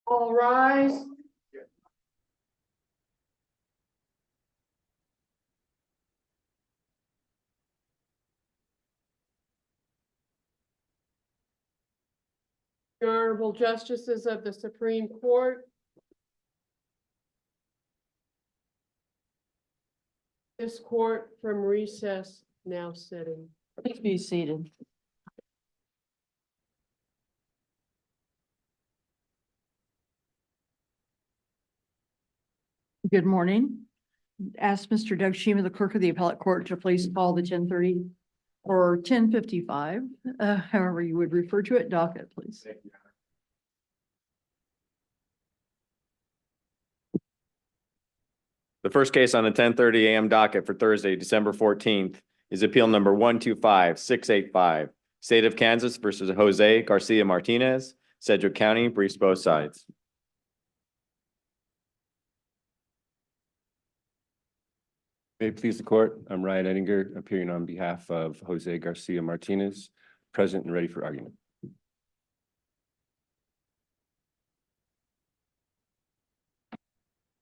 All rise. The Honorable Justices of the Supreme Court. This court from recess now sitting. Please be seated. Good morning. Ask Mr. Doug Shima, the clerk of the appellate court, to please call the 10:30 or 10:55, however you would refer to it, docket, please. The first case on the 10:30 a.m. docket for Thursday, December 14th is appeal number 125685, State of Kansas versus Jose Garcia-Martinez, Sedgwick County, briefs both sides. May it please the court, I'm Ryan Ettinger, appearing on behalf of Jose Garcia-Martinez, present and ready for argument.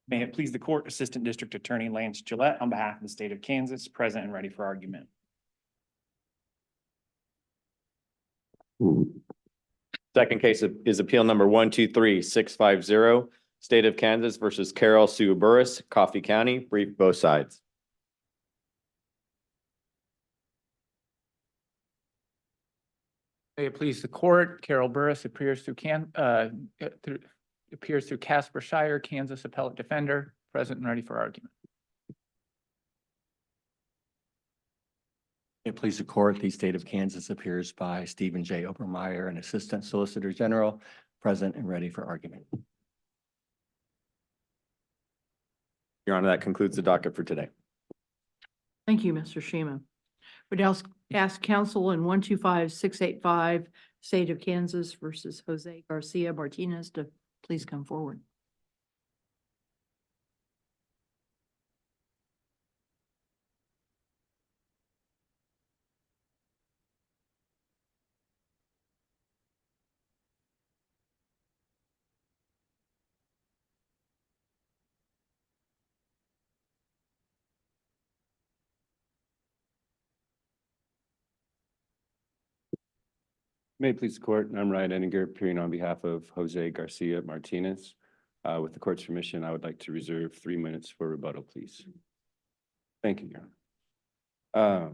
May it please the court, Assistant District Attorney Lance Gillette on behalf of the state of Kansas, present and ready for argument. Second case is appeal number 123650, State of Kansas versus Carol Sue Burris, Coffee County, brief both sides. May it please the court, Carol Burris appears through Caspershire, Kansas Appellate Defender, present and ready for argument. It please the court, the state of Kansas appears by Stephen J. Obermeyer, an assistant solicitor general, present and ready for argument. Your Honor, that concludes the docket for today. Thank you, Mr. Shima. Would ask counsel in 125685, State of Kansas versus Jose Garcia-Martinez to please come forward. May it please the court, I'm Ryan Ettinger, appearing on behalf of Jose Garcia-Martinez. With the court's permission, I would like to reserve 3 minutes for rebuttal, please. Thank you, Your Honor.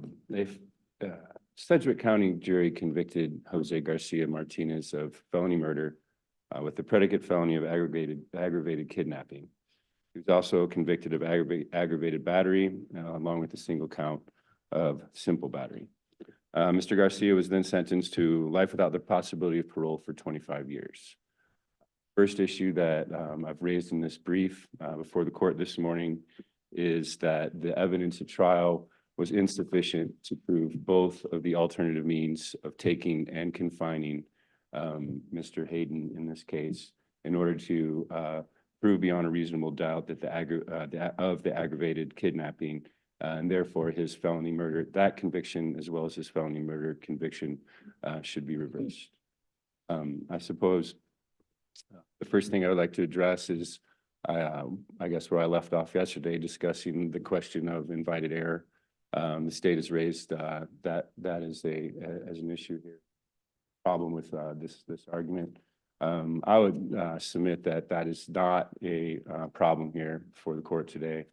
Sedgwick County jury convicted Jose Garcia-Martinez of felony murder with the predicate felony of aggravated kidnapping. He was also convicted of aggravated battery, along with a single count of simple battery. Mr. Garcia was then sentenced to life without the possibility of parole for 25 years. First issue that I've raised in this brief before the court this morning is that the evidence at trial was insufficient to prove both of the alternative means of taking and confining Mr. Hayden in this case in order to prove beyond a reasonable doubt that the aggravated kidnapping and therefore his felony murder, that conviction as well as his felony murder conviction should be reversed. I suppose the first thing I would like to address is I guess where I left off yesterday discussing the question of invited error. The state has raised that as an issue here. Problem with this argument. I would submit that is not a problem here for the court today.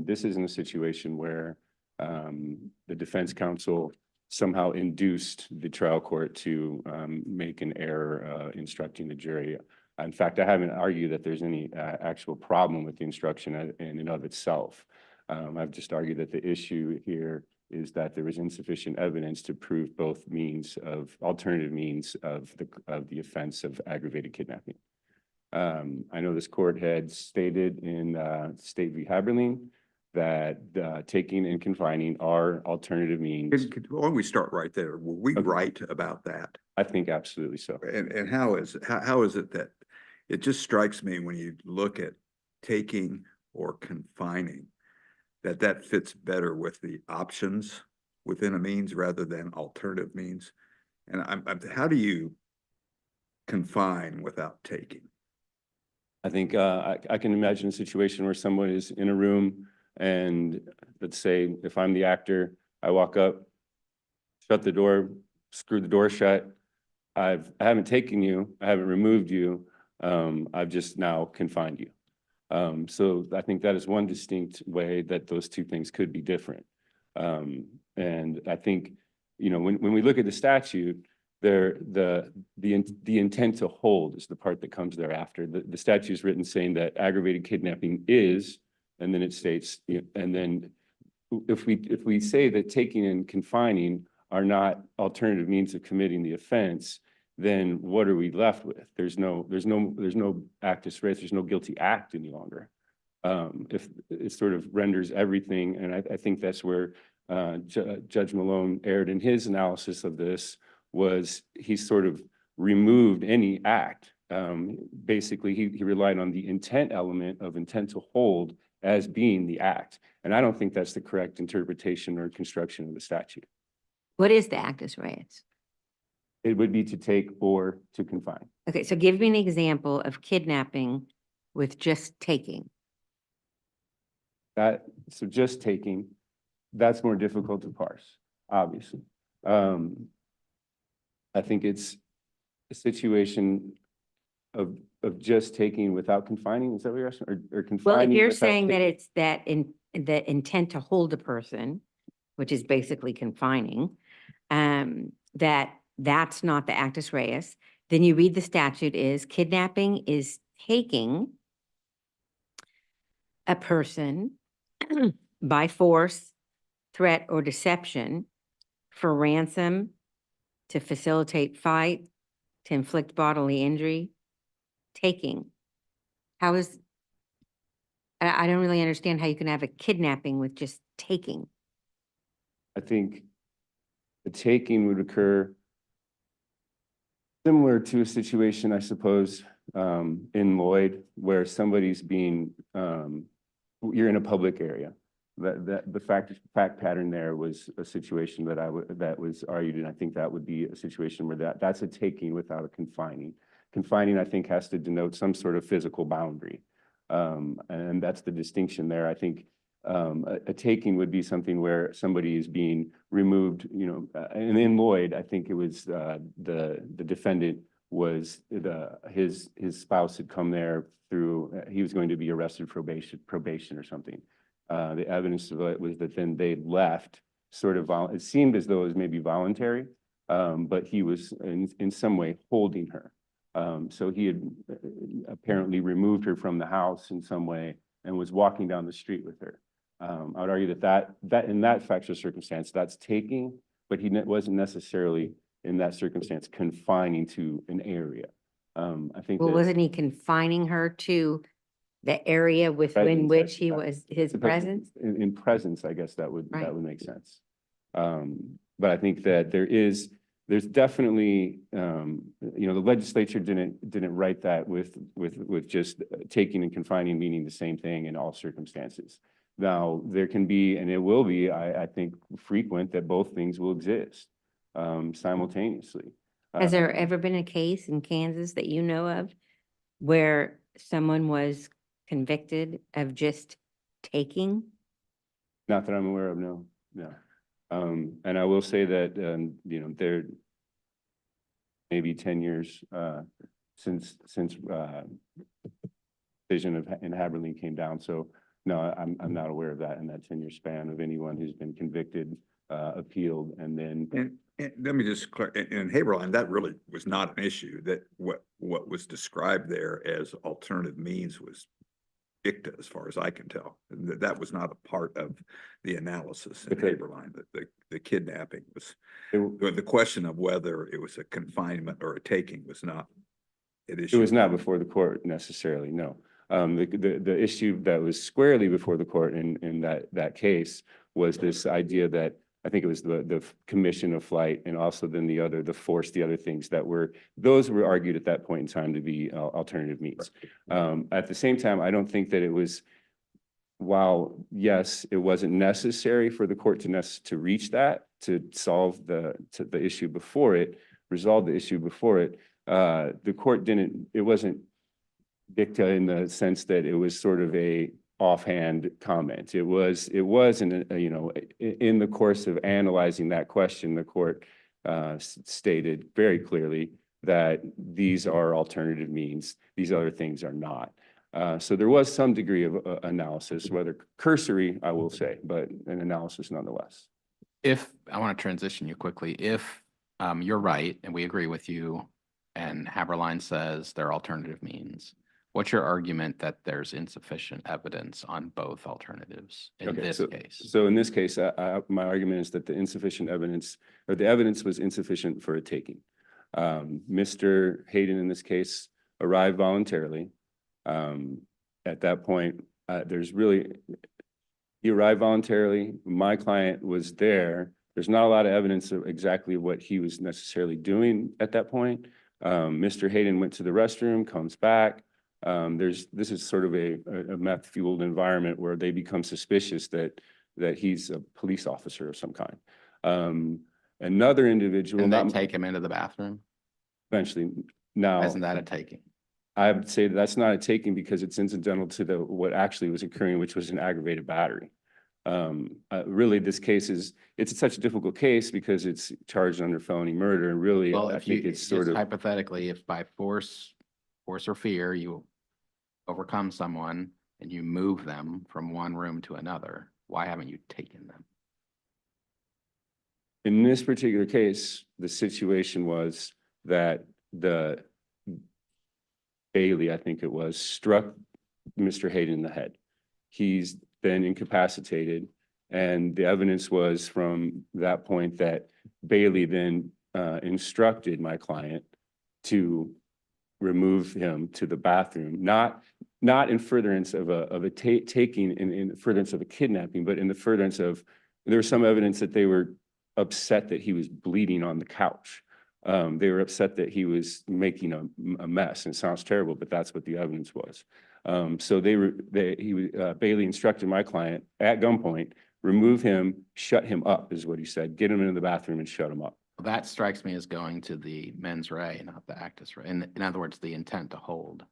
This isn't a situation where the defense counsel somehow induced the trial court to make an error instructing the jury. In fact, I haven't argued that there's any actual problem with the instruction in and of itself. I've just argued that the issue here is that there was insufficient evidence to prove both alternative means of the offense of aggravated kidnapping. I know this court had stated in State v. Haberling that taking and confining are alternative means. Why don't we start right there? Were we right about that? I think absolutely so. And how is it that it just strikes me when you look at taking or confining that fits better with the options within a means rather than alternative means? And how do you confine without taking? I think I can imagine a situation where someone is in a room and let's say if I'm the actor, I walk up, shut the door, screw the door shut. I haven't taken you, I haven't removed you, I've just now confined you. So I think that is one distinct way that those two things could be different. And I think, you know, when we look at the statute, the intent to hold is the part that comes thereafter. The statute is written saying that aggravated kidnapping is, and then it states, and then if we say that taking and confining are not alternative means of committing the offense, then what are we left with? There's no actus reus, there's no guilty act any longer. If it sort of renders everything, and I think that's where Judge Malone erred in his analysis of this, was he sort of removed any act. Basically, he relied on the intent element of intent to hold as being the act. And I don't think that's the correct interpretation or construction of the statute. What is the actus reus? It would be to take or to confine. Okay, so give me an example of kidnapping with just taking. So just taking, that's more difficult to parse, obviously. I think it's a situation of just taking without confining. Is that what you're asking? Or Well, confining? if you're without saying that taking? it's that in the intent to hold a person, which is basically confining, that's not the actus reus, then you read the statute is kidnapping is taking a person by force, threat, or deception for ransom, to facilitate fight, to inflict bodily injury, taking. How is, I don't really understand how you can have a kidnapping with just taking. I think the taking would occur similar to a situation, I suppose, in Lloyd, where somebody's being, you're in a public area. The fact pattern there was a situation that was argued, and I think that would be a situation where that's a taking without a confining. Confining, I think, has to denote some sort of physical boundary, and that's the distinction there. I think a taking would be something where somebody is being removed, you know, and in Lloyd, I think it was the defendant was his spouse had come there through, he was going to be arrested for probation or something. The evidence of it was that then they left sort of, it seemed as though it was maybe voluntary, but he was in some way holding her. So he had apparently removed her from the house in some way and was walking down the street with her. I would argue that in that factual circumstance, that's taking, but he wasn't necessarily in that circumstance confining to an area. I think Well, that wasn't he confining her to the area within Presence, which he that- was, his But presence? in presence, I guess that would Right. make sense. But I think that there's definitely, you know, the legislature didn't write that with just taking and confining meaning the same thing in all circumstances. Now, there can be, and it will be, I think, frequent that both things will exist simultaneously. Has there ever been a case in Kansas that you know of where someone was convicted of just taking? Not that I'm aware of, no. And I will say that, you know, there maybe 10 years since decision in Haberlin came down. So no, I'm not aware of that in that 10-year span of anyone who's been convicted, appealed, and then. And let me just in Haberline, that really was not an issue. That what was described there as alternative means was dicta, as far as I can tell. That was not a part of the analysis in Haberline. The kidnapping was the question of whether it was a confinement or a taking was not an issue. It was not before the court necessarily, no. The issue that was squarely before the court in that case was this idea that I think it was the commission of flight, and also then the other things that those were argued at that point in time to be alternative means. At the same time, I don't think that it was, while yes, it wasn't necessary for the court to reach that, to solve the issue before it, resolve the issue before it, the court didn't, it wasn't dicta in the sense that it was sort of a offhand comment. It was in, in the course of analyzing that question, the court stated very clearly that these are alternative means. These other things are not. So there was some degree of analysis, whether cursory, I will say, but an analysis nonetheless. If, I want to transition you quickly, if you're right and we agree with you and Haberline says there are alternative means, what's your argument that there's insufficient evidence on both alternatives in Okay, this case? So in this case, my argument is that the insufficient evidence, or the evidence was insufficient for a taking. Mr. Hayden, in this case, arrived voluntarily. At that point, he arrived voluntarily. My client was there. There's not a lot of evidence of exactly what he was necessarily doing at that point. Mr. Hayden went to the restroom, comes back. This is sort of a meth-fueled environment where they become suspicious that he's a police officer of some kind. Another individual. And they take him into the bathroom? Eventually. Now, Isn't that a taking? I would say that's not a taking because it's incidental to what actually was occurring, which was an aggravated battery. Really, this case it's such a difficult case because it's charged under felony murder, and really, Well, I if you, think it's sort of hypothetically, if by force or fear, you overcome someone and you move them from one room to another, why haven't you taken them? in this particular case, the situation was that the Bailey, I think it was, struck Mr. Hayden in the head. He's been incapacitated, and the evidence was from that point that Bailey then instructed my client to remove him to the bathroom, not in furtherance of a taking, in furtherance of a kidnapping, but in the furtherance of, there was some evidence that they were upset that he was bleeding on the couch. They were upset that he was making a mess, and it sounds terrible, but that's what the evidence was. So Bailey instructed my client at gunpoint, remove him, shut him up, is what he said. Get him into the bathroom and shut him up. Well, that strikes me as going to the mens rea, not the actus rea. In other words, the intent to hold.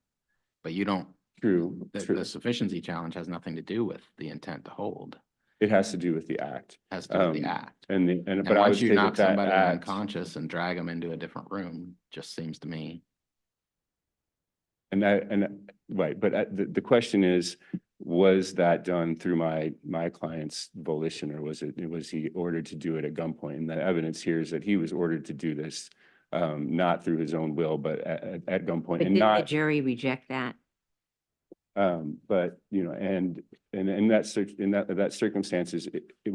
But you don't. True. The sufficiency challenge has nothing to do with the intent to hold. It has to do with the act. Has to do with the act. And And once you knock somebody act, unconscious and drag them into a different room, just seems to me. right, but the question is, was that done through my client's volition, or was he ordered to do it at gunpoint? And the evidence here is that he was ordered to do this, not through his own will, but at gunpoint, But and did the not. jury reject that? But and in that circumstances,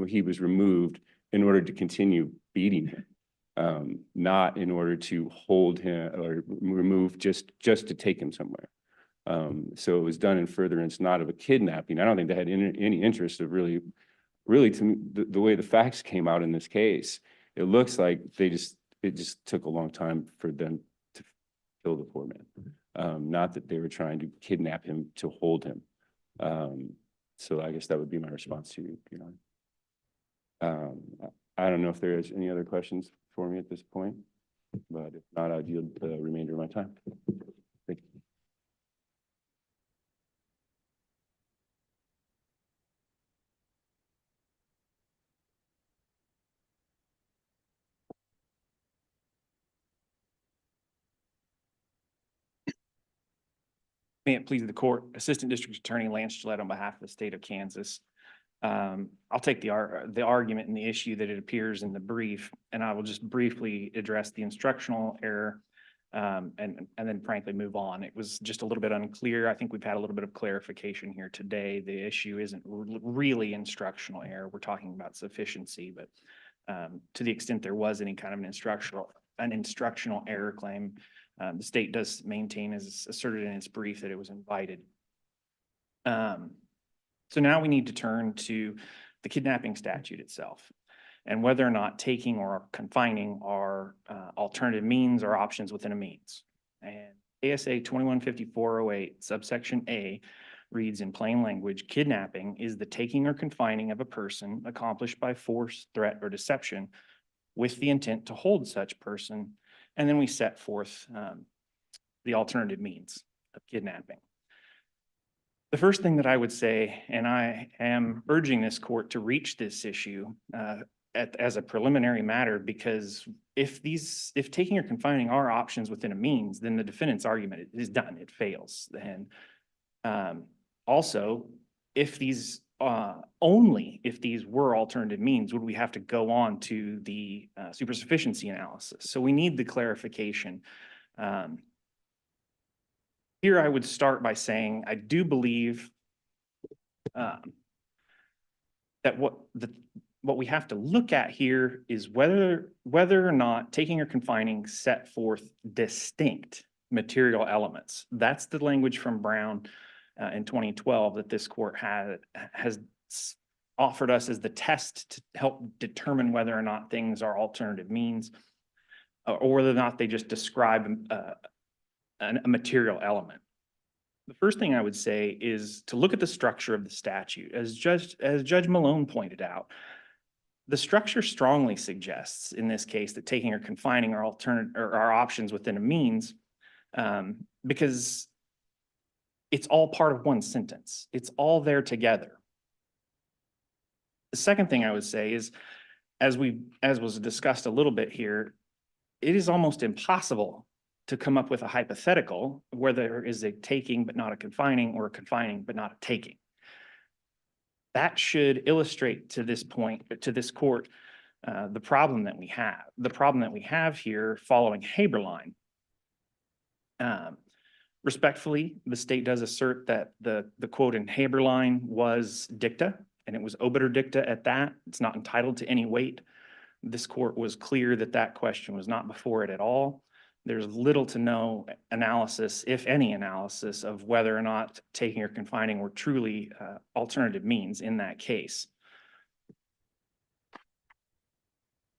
he was removed in order to continue beating him, not in order to hold him or remove just to take him somewhere. So it was done in furtherance not of a kidnapping. I don't think they had any interest of really to me, the way the facts came out in this case. It looks like it just took a long time for them to kill the poor man. Not that they were trying to kidnap him to hold him. So I guess that would be my response to you. I don't know if there is any other questions for me at this point, but if not, I'll yield the remainder of my time. Thank you. May it please the court, Assistant District Attorney Lance Gillette on behalf of the state of Kansas. I'll take the argument and the issue that it appears in the brief, and I will just briefly address the instructional error and then frankly move on. It was just a little bit unclear. I think we've had a little bit of clarification here today. The issue isn't really instructional error. We're talking about sufficiency, but to the extent there was any kind of an instructional error claim, the state does maintain, as asserted in its brief, that it was invited. So now we need to turn to the kidnapping statute itself and whether or not taking or confining are alternative means or options within a means. And ASA 215408 subsection A reads in plain language, kidnapping is the taking or confining of a person accomplished by force, threat, or deception with the intent to hold such person. And then we set forth the alternative means of kidnapping. The first thing that I would say, and I am urging this court to reach this issue as a preliminary matter, because if taking or confining are options within a means, then the defendant's argument is done, it fails. And also, if these only if these were alternative means, would we have to go on to the super sufficiency analysis? So we need the clarification. Here I would start by saying, I do believe that what we have to look at here is whether or not taking or confining set forth distinct material elements. That's the language from Brown in 2012 that this court has offered us as the test to help determine whether or not things are alternative means, or whether or not they just describe a material element. The first thing I would say is to look at the structure of the statute. As Judge Malone pointed out, the structure strongly suggests in this case that taking or confining are options within a means, because it's all part of one sentence. It's all there together. The second thing I would say is, as was discussed a little bit here, it is almost impossible to come up with a hypothetical where there is a taking but not a confining, or a confining but not a taking. That should illustrate to this point, to this court, the problem that we have. The problem that we have here following Haberline. Respectfully, the state does assert that the quote in Haberline was dicta, and it was obiter dicta at that. It's not entitled to any weight. This court was clear that that question was not before it at all. There's little to no analysis, if any analysis, of whether or not taking or confining were truly alternative means in that case.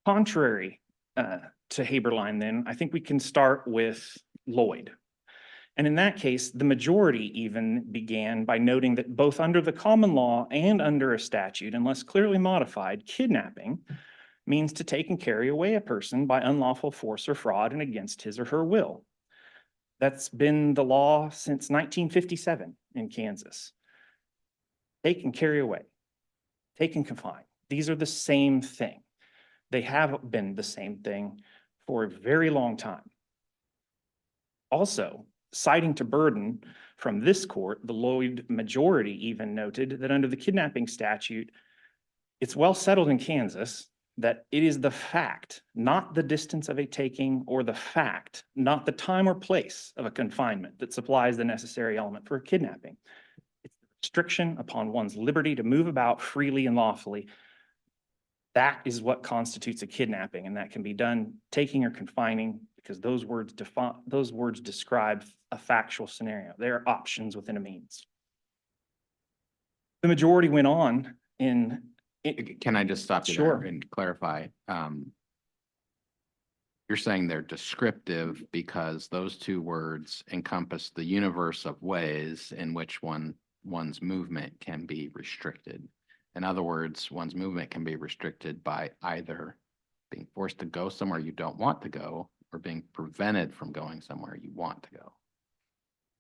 Contrary to Haberline, then, I think we can start with Lloyd. And in that case, the majority even began by noting that both under the common law and under a statute, unless clearly modified, kidnapping means to take and carry away a person by unlawful force or fraud and against his or her will. That's been the law since 1957 in Kansas. Take and carry away, take and confine. These are the same thing. They have been the same thing for a very long time. Also, citing to burden from this court, the Lloyd majority even noted that under the kidnapping statute, it's well settled in Kansas that it is the fact, not the distance of a taking, or the fact, not the time or place of a confinement, that supplies the necessary element for a kidnapping. It's the restriction upon one's liberty to move about freely and lawfully. That is what constitutes a kidnapping, and that can be done taking or confining, because those words describe a factual scenario. They are options within a means. The majority went on in Can I just stop you Sure. there and clarify? You're saying they're descriptive because those two words encompass the universe of ways in which one's movement can be restricted. In other words, one's movement can be restricted by either being forced to go somewhere you don't want to go, or being prevented from going somewhere you want to go.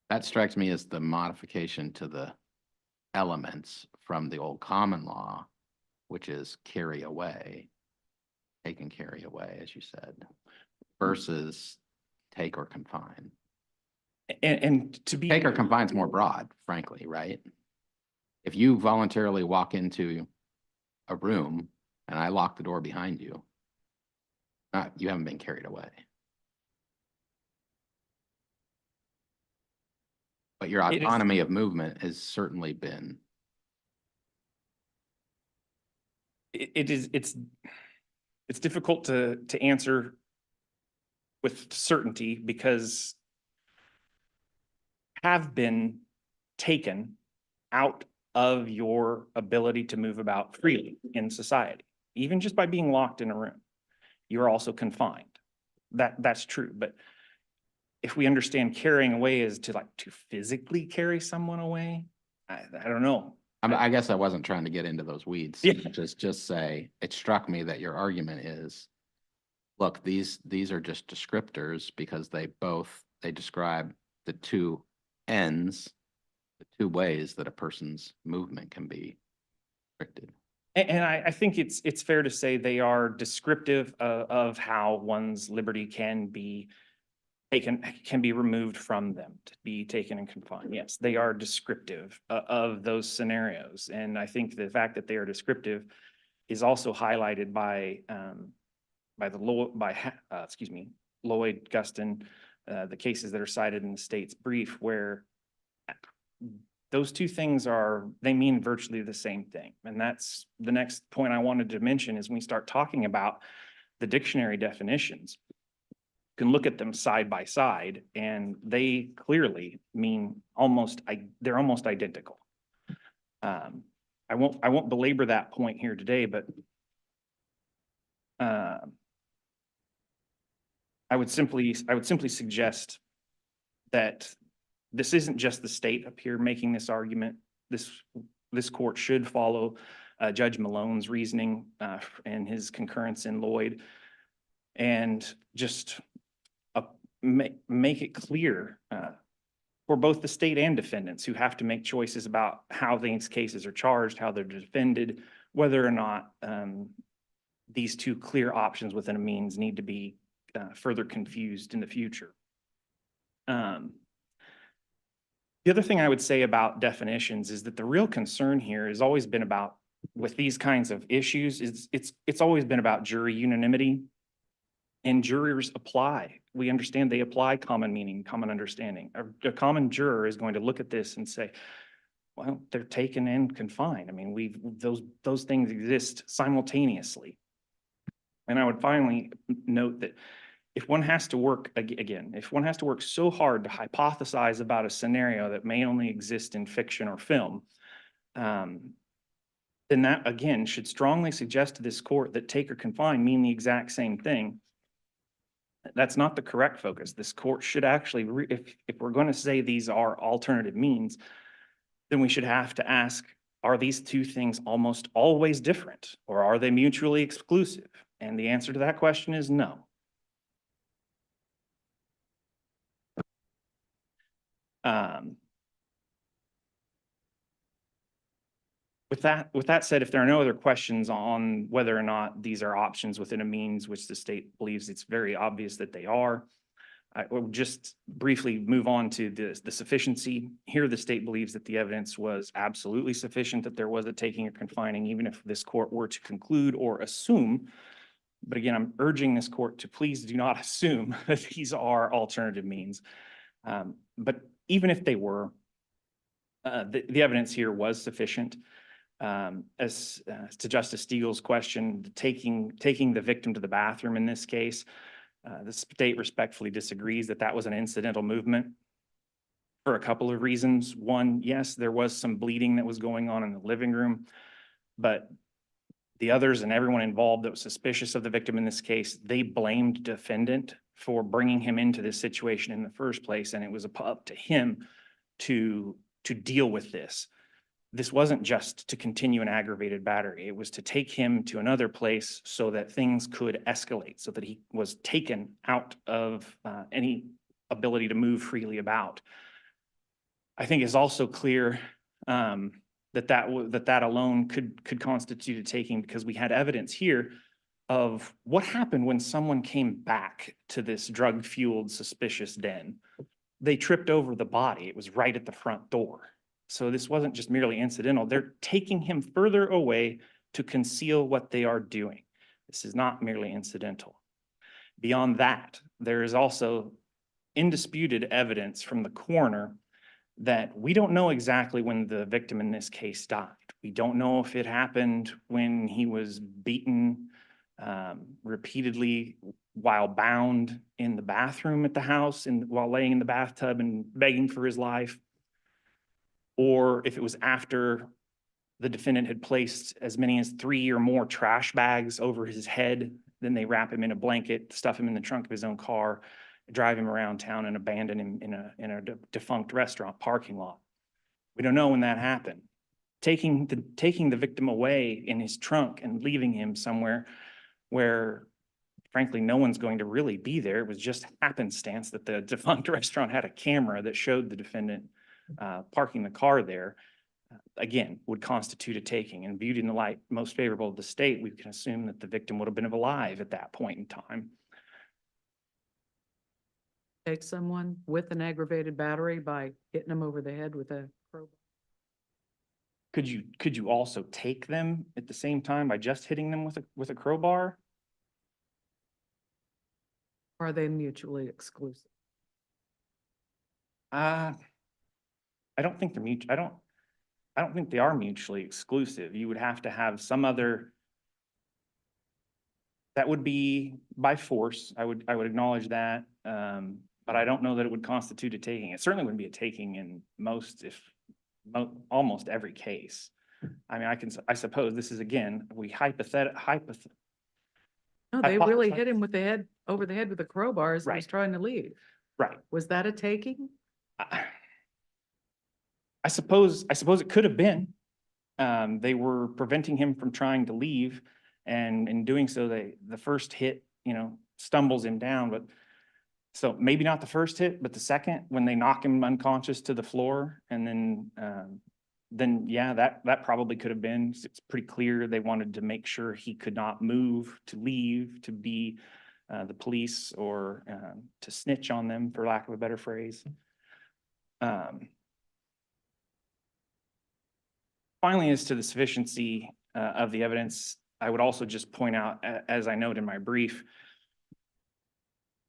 That strikes me as the modification to the elements from the old common law, which is carry away, take and carry away, as you said, versus take or confine. and to be Take or confine is more broad, frankly, right? If you voluntarily walk into a room and I lock the door behind you, you haven't been carried away. But your It is- autonomy of movement has certainly been. it's difficult to answer with certainty, because have been taken out of your ability to move about freely in society, even just by being locked in a room. You're also confined. That's true. But if we understand carrying away is to physically carry someone away, I don't know. I guess I wasn't trying to get into those weeds. Yeah. Just say, it struck me that your argument is, look, these are just descriptors because they describe the two ends the two ways that a person's movement can be restricted. And I think it's fair to say they are descriptive of how one's liberty can be taken, can be removed from them, to be taken and confined. Yes, they are descriptive of those scenarios. And I think the fact that they are descriptive is also highlighted by Lloyd, Guston, the cases that are cited in the state's brief, where those two things they mean virtually the same thing. And that's the next point I wanted to mention is when we start talking about the dictionary definitions, you can look at them side by side and they clearly mean they're almost identical. I won't belabor that point here today, but I would simply suggest that this isn't just the state up here making this argument. This court should follow Judge Malone's reasoning and his concurrence in Lloyd, and just make it clear for both the state and defendants who have to make choices about how these cases are charged, how they're defended, whether or not these two clear options within a means need to be further confused in the future. The other thing I would say about definitions is that the real concern here has always been about, with these kinds of issues, it's always been about jury unanimity. And jurors apply. We understand they apply common meaning, common understanding. A common juror is going to look at this and say, well, they're taken and confined. I mean, those things exist simultaneously. And I would finally note that if one has to work, again, if one has to work so hard to hypothesize about a scenario that may only exist in fiction or film, then that, again, should strongly suggest to this court that take or confine mean the exact same thing. That's not the correct focus. This court should actually, if we're going to say these are alternative means, then we should have to ask, are these two things almost always different, or are they mutually exclusive? And the answer to that question is no. With that said, if there are no other questions on whether or not these are options within a means which the state believes it's very obvious that they are, I will just briefly move on to the sufficiency. Here, the state believes that the evidence was absolutely sufficient, that there was a taking or confining, even if this court were to conclude or assume. But again, I'm urging this court to please do not assume that these are alternative means. But even if they were, the evidence here was sufficient. As to Justice Steele's question, taking the victim to the bathroom in this case, the state respectfully disagrees that that was an incidental movement for a couple of reasons. One, yes, there was some bleeding that was going on in the living room, but the others and everyone involved that was suspicious of the victim in this case, they blamed defendant for bringing him into this situation in the first place, and it was up to him to deal with this. This wasn't just to continue an aggravated battery. It was to take him to another place so that things could escalate, so that he was taken out of any ability to move freely about. I think it's also clear that alone could constitute a taking, because we had evidence here of what happened when someone came back to this drug-fueled suspicious den. They tripped over the body. It was right at the front door. So this wasn't just merely incidental. They're taking him further away to conceal what they are doing. This is not merely incidental. Beyond that, there is also indisputed evidence from the coroner that we don't know exactly when the victim in this case died. We don't know if it happened when he was beaten repeatedly while bound in the bathroom at the house and while laying in the bathtub and begging for his life, or if it was after the defendant had placed as many as 3 or more trash bags over his head. Then they wrap him in a blanket, stuff him in the trunk of his own car, drive him around town and abandon him in a defunct restaurant parking lot. We don't know when that happened. Taking the victim away in his trunk and leaving him somewhere where, frankly, no one's going to really be there. It was just happenstance that the defunct restaurant had a camera that showed the defendant parking the car there, again, would constitute a taking, and viewed in the light most favorable to the state, we can assume that the victim would have been alive at that point in time. Take someone with an aggravated battery by hitting them over the head with a crowbar. Could you also take them at the same time by just hitting them with a crowbar? Are they mutually exclusive? I don't think I don't think they are mutually exclusive. You would have to have some other. That would be by force. I would acknowledge that. But I don't know that it would constitute a taking. It certainly wouldn't be a taking in almost every case. I mean, I suppose this is, again, we No, they really hit Hypothesize. him with the head, over the head with a crowbar as he was Right. trying to leave. right. Was that a taking? I suppose it could have been. They were preventing him from trying to leave, and in doing so, the first hit, stumbles him down, but so maybe not the first hit, but the second, when they knock him unconscious to the floor, and then yeah, that probably could have been. It's pretty clear they wanted to make sure he could not move, to leave, to be the police, or to snitch on them, for lack of a better phrase. Finally, as to the sufficiency of the evidence, I would also just point out, as I note in my brief,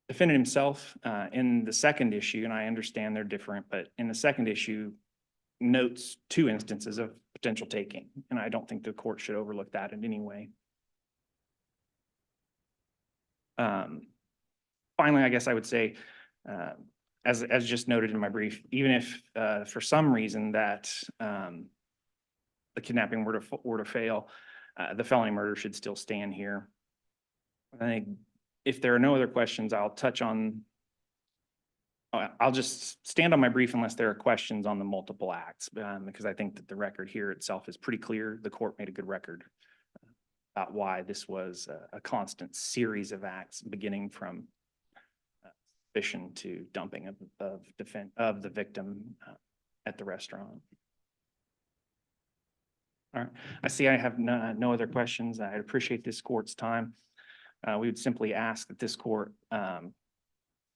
defendant himself in the second issue, and I understand they're different, but in the second issue, notes 2 instances of potential taking, and I don't think the court should overlook that in any way. Finally, I guess I would say, as just noted in my brief, even if for some reason that the kidnapping were to fail, the felony murder should still stand here. I think if there are no other questions, I'll just stand on my brief unless there are questions on the multiple acts, because I think that the record here itself is pretty clear. The court made a good record about why this was a constant series of acts, beginning from suspicion to dumping of the victim at the restaurant. All right, I see I have no other questions. I appreciate this court's time. We would simply ask that this court,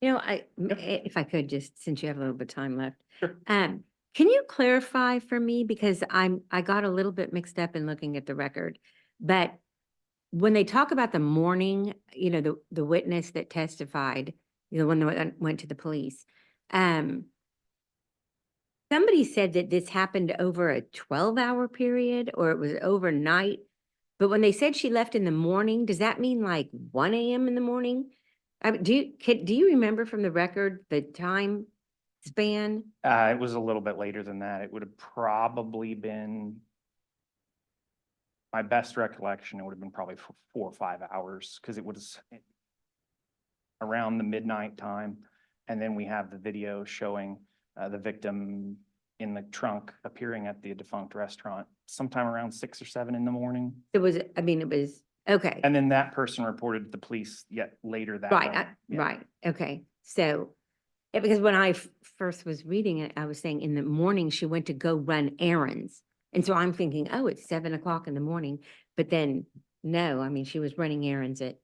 If I could, just since you have a little bit of time left. Sure. Can you clarify for me, because I got a little bit mixed up in looking at the record, but when they talk about the morning, the witness that testified, the one that went to the police, somebody said that this happened over a 12-hour period, or it was overnight. But when they said she left in the morning, does that mean like 1 a.m. in the morning? Do you remember from the record the time span? it was a little bit later than that. It would have probably been, my best recollection, it would have been probably 4 or 5 hours, because it was around the midnight time. And then we have the video showing the victim in the trunk appearing at the defunct restaurant sometime around 6 or 7 in the morning. It was okay. And then that person reported to the police yet later that Right, night. Yeah. right, okay. So, because when I first was reading it, I was saying in the morning she went to go run errands. And so I'm thinking, oh, it's 7 o'clock in the morning. But then, no, I mean, she was running errands at,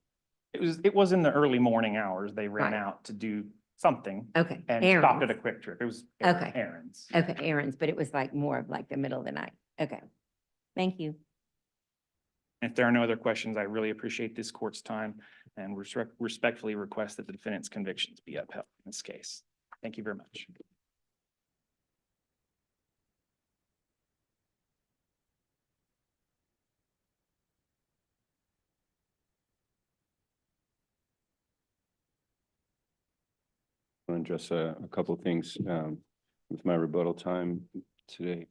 It was in the early morning hours. They ran Right. out to do something okay, and stopped at a errands. quick trip. It was Okay. errands. Okay, errands, but it was like more of like the middle of the night. Okay, thank you. If there are no other questions, I really appreciate this court's time and respectfully request that the defendant's convictions be upheld in this case. Thank you very much. I want to address a couple of things with my rebuttal time today.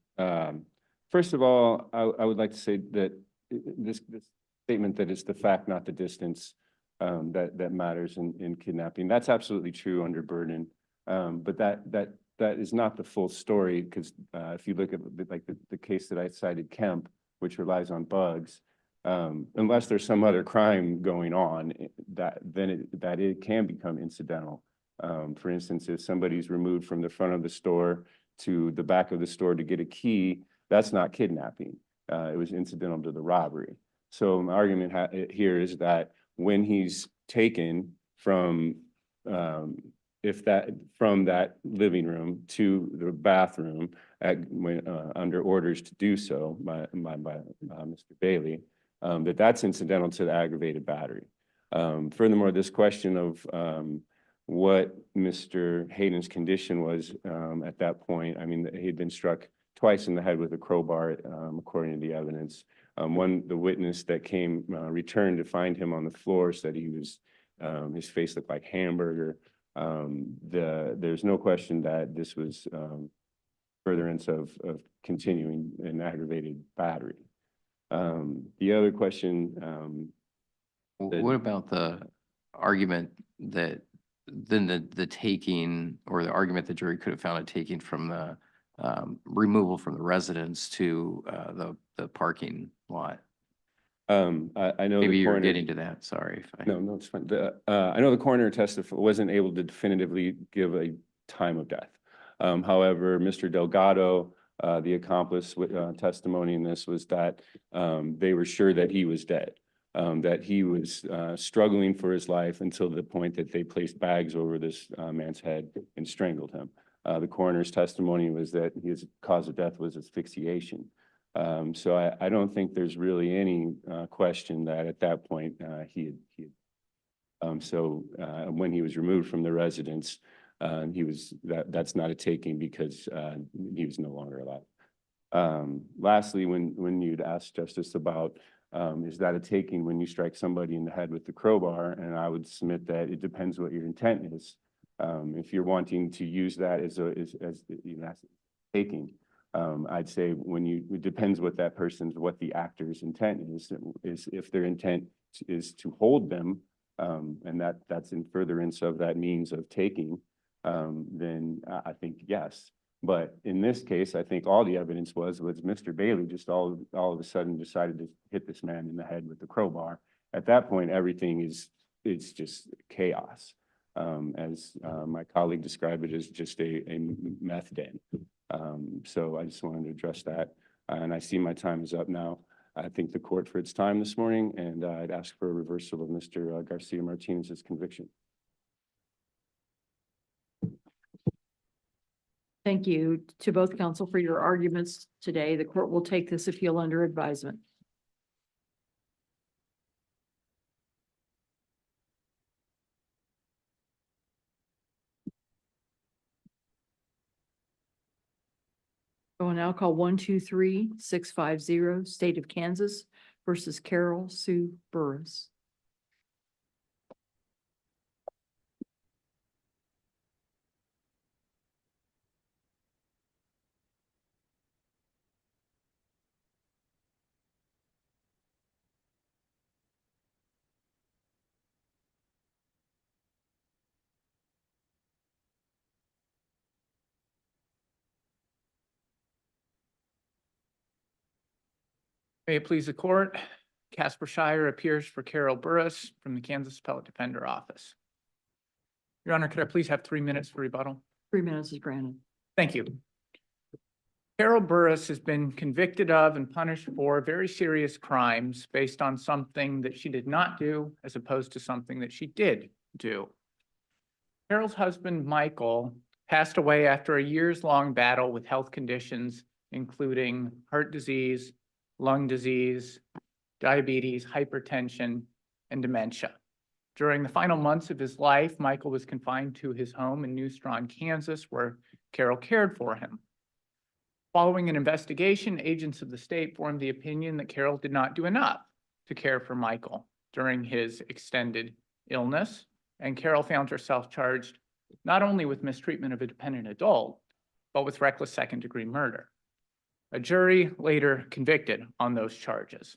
First of all, I would like to say that this statement that it's the fact, not the distance, that matters in kidnapping. That's absolutely true under burden. But that is not the full story, because if you look at the case that I cited, Kemp, which relies on bugs, unless there's some other crime going on, then it can become incidental. For instance, if somebody's removed from the front of the store to the back of the store to get a key, that's not kidnapping. It was incidental to the robbery. So my argument here is that when he's taken from, from that living room to the bathroom under orders to do so by Mr. Bailey, that's incidental to the aggravated battery. Furthermore, this question of what Mr. Hayden's condition was at that point, I mean, he had been struck twice in the head with a crowbar, according to the evidence. The witness that came, returned to find him on the floor said he was, his face looked like hamburger. There's no question that this was furtherance of continuing an aggravated battery. The other question, What about the argument that then the taking, or the argument the jury could have found it taking from the removal from the residence to the parking lot? I know Maybe the you're coroner, getting to that, sorry. no, it's fine. I know the coroner wasn't able to definitively give a time of death. However, Mr. Delgado, the accomplice with testimony in this was that they were sure that he was dead. That he was struggling for his life until the point that they placed bags over this man's head and strangled him. The coroner's testimony was that his cause of death was asphyxiation. So I don't think there's really any question that at that point when he was removed from the residence, that's not a taking because he was no longer alive. Lastly, when you'd asked Justice about is that a taking when you strike somebody in the head with the crowbar? And I would submit that it depends what your intent is. If you're wanting to use that as taking, I'd say it depends what the actor's intent is if their intent is to hold them, and that's in furtherance of that means of taking, then I think yes. But in this case, I think all the evidence was Mr. Bailey just all of a sudden decided to hit this man in the head with the crowbar. At that point, everything is just chaos. As my colleague described it as just a meth den. So I just wanted to address that. And I see my time is up now. I thank the court for its time this morning, and I'd ask for a reversal of Mr. Garcia-Martinez's conviction. Thank you to both counsel for your arguments today. The court will take this appeal under advisement. I will now call 123-650 State of Kansas versus Carol Sue Burris. May it please the court, Casper Shire appears for Carol Burris from the Kansas Appellate Defender Office. Your Honor, could I please have 3 minutes for rebuttal? 3 minutes is granted. Thank you. Carol Burris has been convicted of and punished for very serious crimes based on something that she did not do as opposed to something that she did do. Carol's husband, Michael, passed away after a years-long battle with health conditions, including heart disease, lung disease, diabetes, hypertension, and dementia. During the final months of his life, Michael was confined to his home in New Strawn, Kansas, where Carol cared for him. Following an investigation, agents of the state formed the opinion that Carol did not do enough to care for Michael during his extended illness, and Carol found herself charged not only with mistreatment of a dependent adult, but with reckless second-degree murder. A jury later convicted on those charges.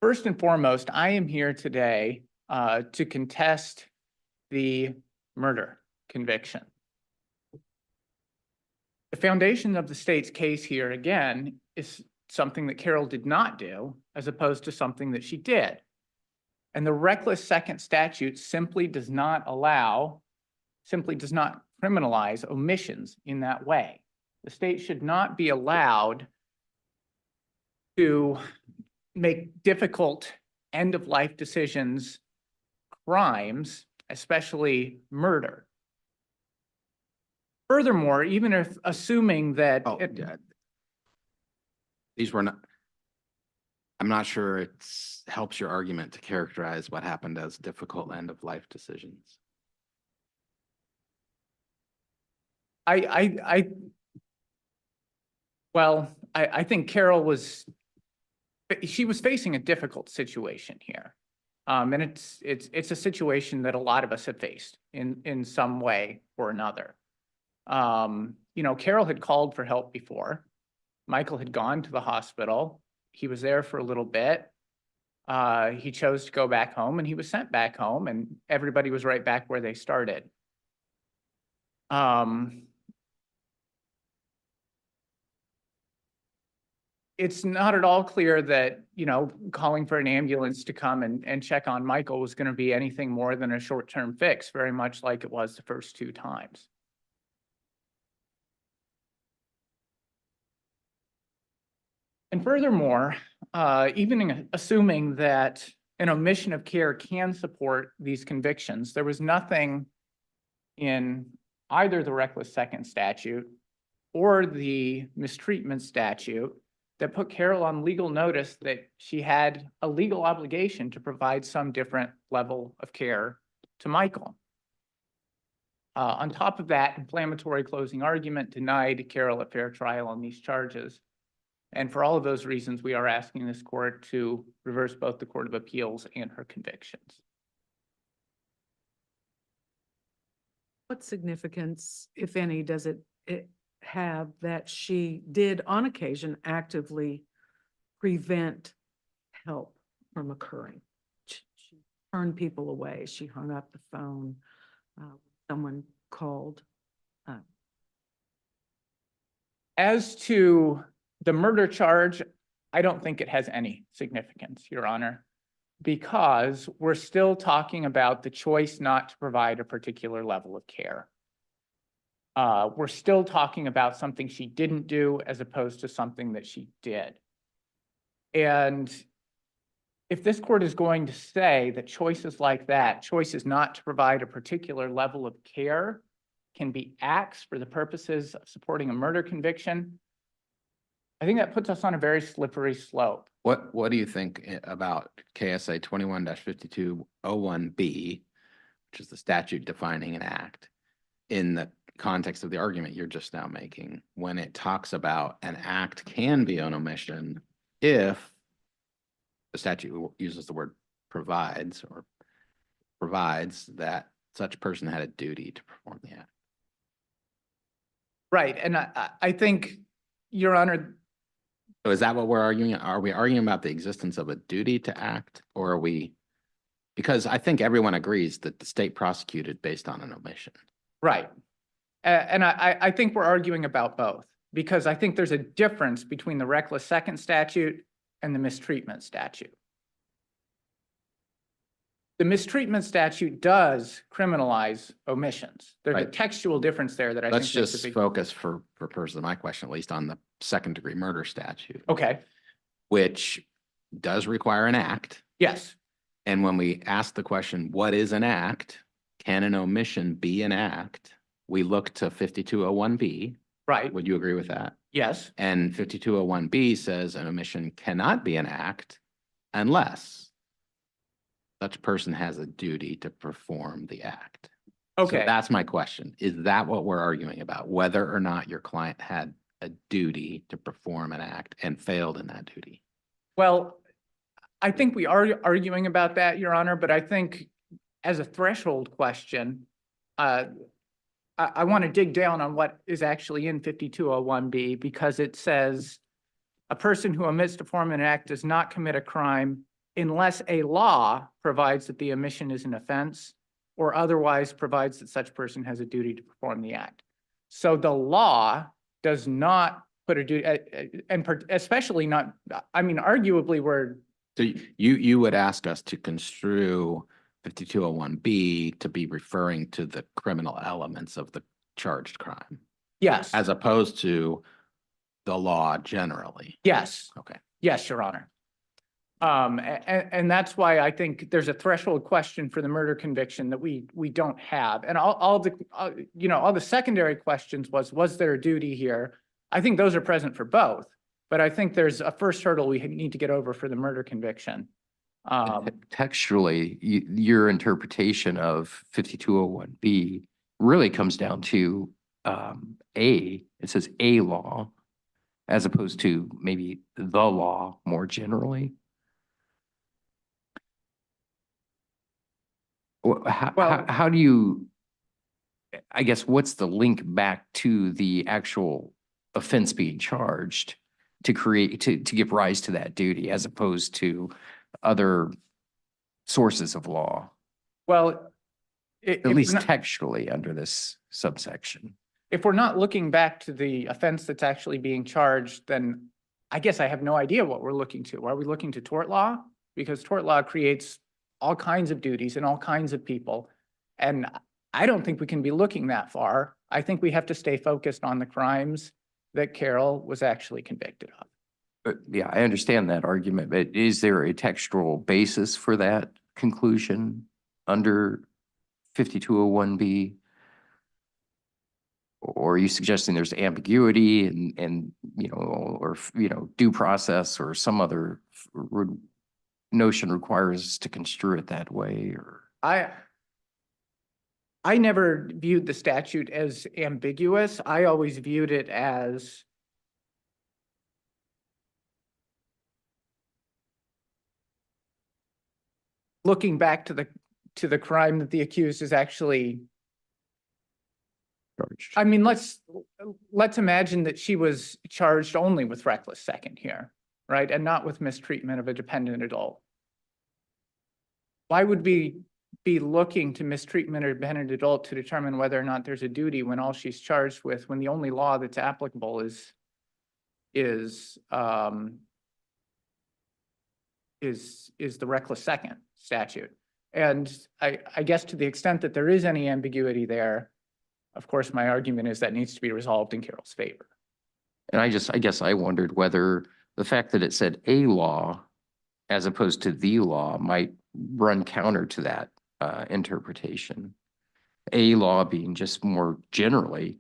First and foremost, I am here today to contest the murder conviction. The foundation of the state's case here, again, is something that Carol did not do as opposed to something that she did. And the reckless second statute simply does not criminalize omissions in that way. The state should not be allowed to make difficult end-of-life decisions, crimes, especially murder. Furthermore, even if assuming that Oh, yeah. These were not, I'm not sure it's helps your argument to characterize what happened as difficult end-of-life decisions. I think Carol was, she was facing a difficult situation here. And it's a situation that a lot of us have faced in some way or another. You know, Carol had called for help before. Michael had gone to the hospital. He was there for a little bit. He chose to go back home and he was sent back home and everybody was right back where they started. It's not at all clear that, you know, calling for an ambulance to come and check on Michael was going to be anything more than a short-term fix, very much like it was the first two times. And furthermore, even assuming that an omission of care can support these convictions, there was nothing in either the reckless second statute or the mistreatment statute that put Carol on legal notice that she had a legal obligation to provide some different level of care to Michael. On top of that, inflammatory closing argument denied Carol a fair trial on these charges. And for all of those reasons, we are asking this court to reverse both the Court of Appeals and her convictions. What significance, if any, does it have that she did on occasion actively prevent help from occurring? She turned people away. She hung up the phone. Someone called. As to the murder charge, I don't think it has any significance, Your Honor, because we're still talking about the choice not to provide a particular level of care. We're still talking about something she didn't do as opposed to something that she did. And if this court is going to say that choices like that, choices not to provide a particular level of care, can be acts for the purposes of supporting a murder conviction, I think that puts us on a very slippery slope. What do you think about KSA 21-5201B, which is the statute defining an act, in the context of the argument you're just now making, when it talks about an act can be an omission if the statute uses the word provides or provides that such person had a duty to perform the act? Right, and I think, Your Honor. So is that what we're arguing? Are we arguing about the existence of a duty to act, or are we, because I think everyone agrees that the state prosecuted based on an omission. Right. And I think we're arguing about both, because I think there's a difference between the reckless second statute and the mistreatment statute. The mistreatment statute does criminalize omissions. There's a Right. textual difference there that I Let's think makes a just big. focus for purposes of my question, at least on the second-degree murder statute, Okay, which does require an act. yes, And when we ask the question, what is an act? Can an omission be an act? We look to 5201B. right, Would you agree with that? yes, And 5201B says an omission cannot be an act unless such person has a duty to perform the act. So okay. that's my question. Is that what we're arguing about? Whether or not your client had a duty to perform an act and failed in that duty? Well, I think we are arguing about that, Your Honor, but I think as a threshold question, I want to dig down on what is actually in 5201B, because it says a person who omits to perform an act does not commit a crime unless a law provides that the omission is an offense or otherwise provides that such person has a duty to perform the act. So the law does not put a duty, and especially not, I mean, arguably we're. So you would ask us to construe 5201B to be referring to the criminal elements of the charged crime, Yes, as opposed to the law generally. yes, Okay. yes, Your Honor. And that's why I think there's a threshold question for the murder conviction that we don't have. And all the secondary questions was there a duty here? I think those are present for both, but I think there's a first hurdle we need to get over for the murder conviction. Textually, your interpretation of 5201B really comes down to it says a law as opposed to maybe the law more generally. Well- How do you, I guess, what's the link back to the actual offense being charged to create, to give rise to that duty as opposed to other sources of law, Well, at least textually under this subsection? if we're not looking back to the offense that's actually being charged, then I guess I have no idea what we're looking to. Are we looking to tort law? Because tort law creates all kinds of duties and all kinds of people. And I don't think we can be looking that far. I think we have to stay focused on the crimes that Carol was actually convicted of. Yeah, I understand that argument, but is there a textual basis for that conclusion under 5201B? Or are you suggesting there's ambiguity and or due process or some other notion requires us to construe it that way? Or I never viewed the statute as ambiguous. I always viewed it as looking back to the crime that the accused is actually. charged? I mean, let's imagine that she was charged only with reckless second here, right? And not with mistreatment of a dependent adult. Why would we be looking to mistreatment of a dependent adult to determine whether or not there's a duty when all she's charged with, when the only law that's applicable is the reckless second statute? And I guess to the extent that there is any ambiguity there, of course, my argument is that needs to be resolved in Carol's favor. And I guess I wondered whether the fact that it said a law as opposed to the law might run counter to that interpretation. A law being just more generally,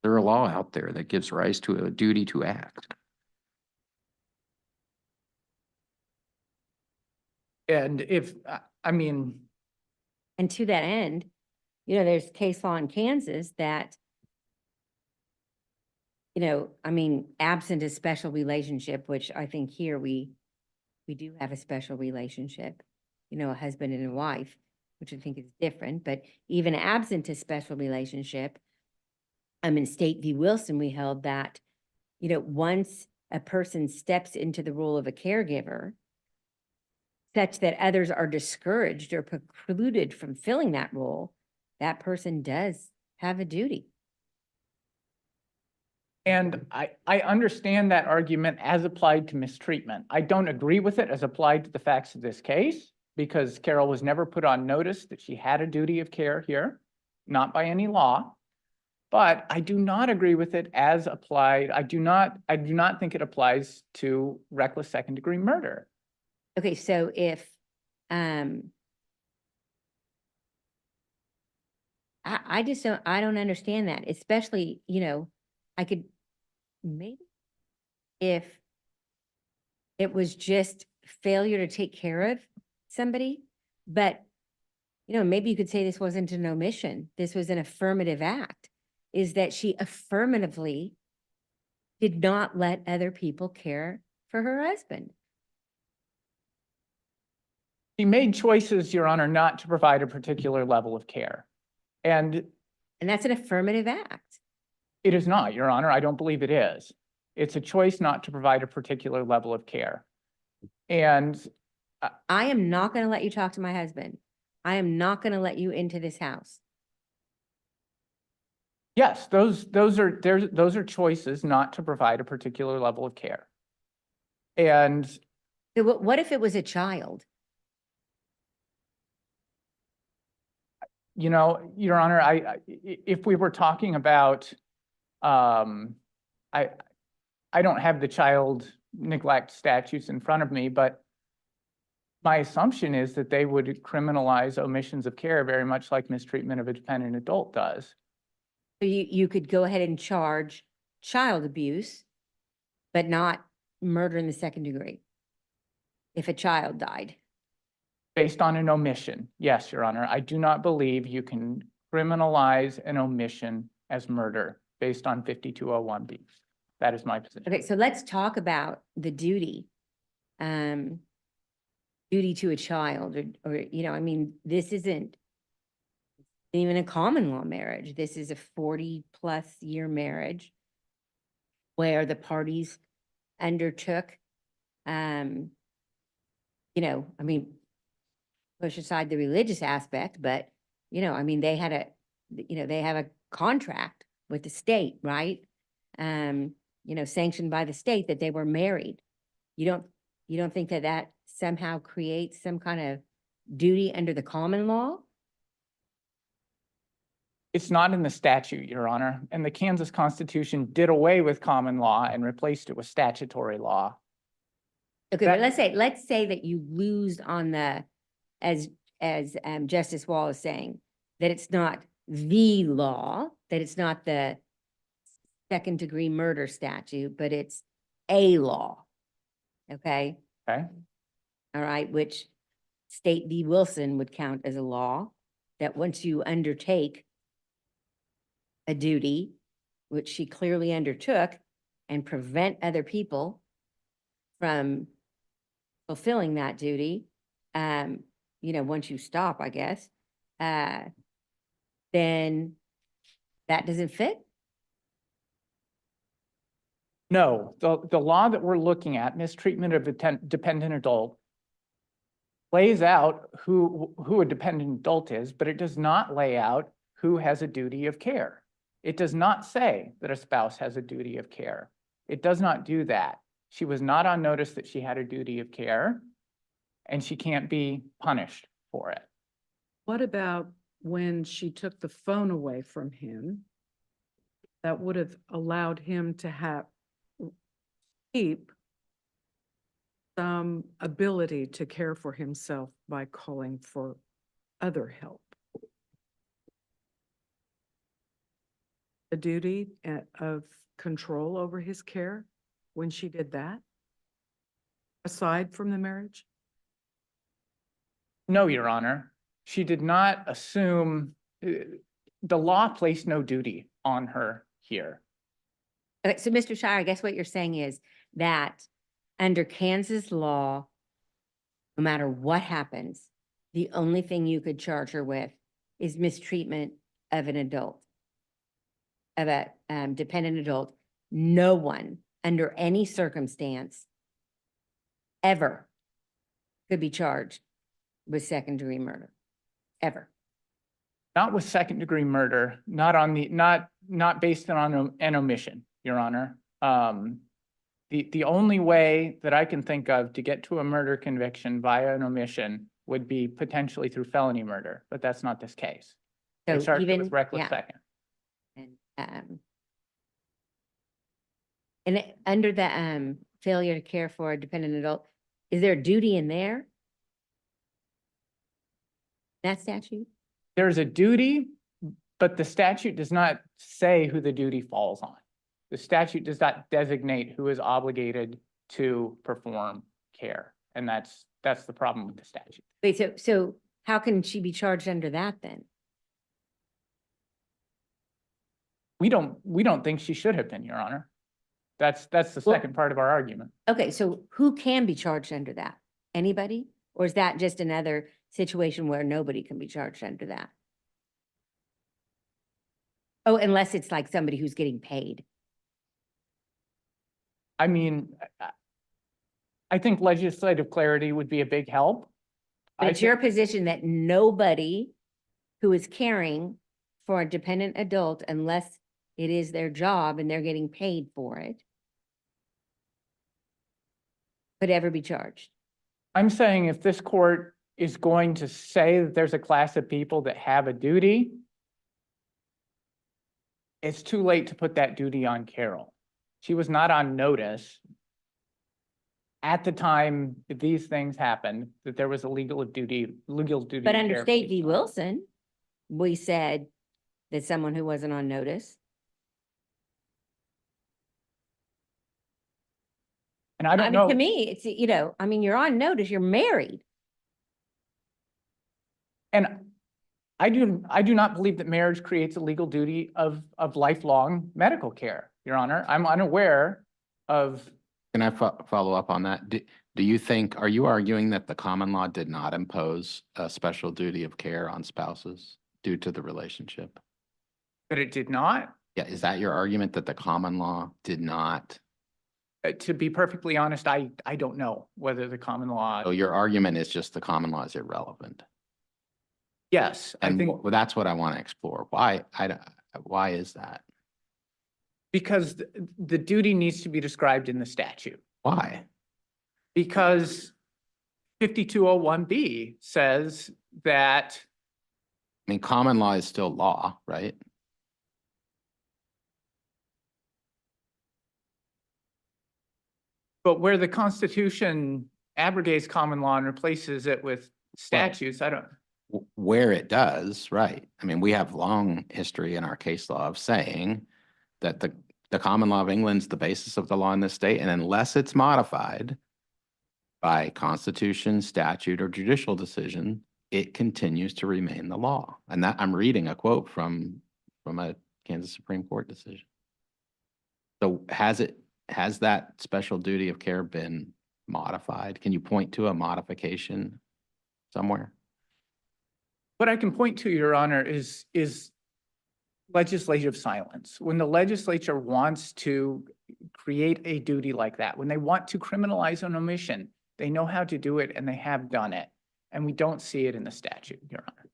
there a law out there that gives rise to a duty to act. And if, I mean, And to that end, there's case law in Kansas that, absent a special relationship, which I think here we do have a special relationship, a husband and a wife, which I think is different, but even absent a special relationship, in State v. Wilson, we held that, once a person steps into the role of a caregiver, such that others are discouraged or precluded from filling that role, that person does have a duty. and I understand that argument as applied to mistreatment. I don't agree with it as applied to the facts of this case, because Carol was never put on notice that she had a duty of care here, not by any law. But I do not agree with it as applied. I do not think it applies to reckless second degree murder. Okay, so if, I just I don't understand that, especially, I could maybe if it was just failure to take care of somebody, but, maybe you could say this wasn't an omission. This was an affirmative act, is that she affirmatively did not let other people care for her husband. She made choices, Your Honor, not to provide a particular level of care. And that's an affirmative act. it is not, Your Honor. I don't believe it is. It's a choice not to provide a particular level of care. And I am not going to let you talk to my husband. I am not going to let you into this house. yes, those are choices not to provide a particular level of care. And So what if it was a child? You know, Your Honor, if we were talking about, I don't have the child neglect statutes in front of me, but my assumption is that they would criminalize omissions of care very much like mistreatment of a dependent adult does. So you could go ahead and charge child abuse, but not murder in the second degree if a child died. Based on an omission, yes, Your Honor. I do not believe you can criminalize an omission as murder based on 5201B. That is my position. Okay, so let's talk about the duty. Duty to a child or, you know, I mean, this isn't even a common law marriage. This is a 40+ year marriage where the parties undertook, you know, I mean, push aside the religious aspect, but, you know, I mean, they had they have a contract with the state, right? You know, sanctioned by the state that they were married. You don't think that that somehow creates some kind of duty under the common law? It's not in the statute, Your Honor, and the Kansas Constitution did away with common law and replaced it with statutory law. Okay, but let's say that you lose on the, as Justice Wall is saying, that it's not the law, that it's not the second degree murder statute, but it's a law. Okay? Okay? All right, which State v. Wilson would count as a law, that once you undertake a duty, which she clearly undertook, and prevent other people from fulfilling that duty, you know, once you stop, I guess, then that doesn't fit? No, the law that we're looking at, mistreatment of a dependent adult, lays out who a dependent adult is, but it does not lay out who has a duty of care. It does not say that a spouse has a duty of care. It does not do that. She was not on notice that she had a duty of care, and she can't be punished for it. What about when she took the phone away from him? That would have allowed him to keep some ability to care for himself by calling for other help. A duty of control over his care when she did that, aside from the marriage? No, Your Honor, she did not assume, the law placed no duty on her here. Okay, so Mr. Shire, I guess what you're saying is that under Kansas law, no matter what happens, the only thing you could charge her with is mistreatment of an adult, of a dependent adult. No one under any circumstance ever could be charged with second-degree murder, ever. Not with second-degree murder, not based on an omission, Your Honor. The only way that I can think of to get to a murder conviction via an omission would be potentially through felony murder, but that's not this case. They So charged it even, with reckless yeah. second. And under the failure to care for a dependent adult, is there a duty in there? That statute? There's a duty, but the statute does not say who the duty falls on. The statute does not designate who is obligated to perform care, and that's the problem with the statute. Wait, so how can she be charged under that then? We don't think she should have been, Your Honor. That's the Well- second part of our argument. Okay, so who can be charged under that? Anybody? Or is that just another situation where nobody can be charged under that? Oh, unless it's like somebody who's getting paid. I mean, I think legislative clarity would be a big help. But I it's your think- position that nobody who is caring for a dependent adult, unless it is their job and they're getting paid for it, could ever be charged. I'm saying if this court is going to say that there's a class of people that have a duty, it's too late to put that duty on Carol. She was not on notice at the time that these things happened, that there was a legal duty. But under care State v. based on- Wilson, we said that someone who wasn't on notice. And I I don't mean, to know, me, it's, you know, I mean, you're on notice, you're married. and I do not believe that marriage creates a legal duty of lifelong medical care, Your Honor. I'm unaware of, Can I follow up on that? Do you think, are you arguing that the common law did not impose a special duty of care on spouses due to the relationship? that it did not. Yeah, is that your argument that the common law did not? To be perfectly honest, I don't know whether the common law, So your argument is just the common law is irrelevant. yes, I And think that's what I want to explore. Why is that? because the duty needs to be described in the statute. Why? Because 5201B says that, I mean, common law is still law, right? but where the Constitution abrogates common law and replaces it with statutes, I don't, Where it does, right. I mean, we have long history in our case law of saying that the common law of England's the basis of the law in this state, and unless it's modified by constitution, statute, or judicial decision, it continues to remain the law. And that, I'm reading a quote from a Kansas Supreme Court decision. So has that special duty of care been modified? Can you point to a modification somewhere? what I can point to, Your Honor, is legislative silence. When the legislature wants to create a duty like that, when they want to criminalize an omission, they know how to do it and they have done it. And we don't see it in the statute, Your Honor.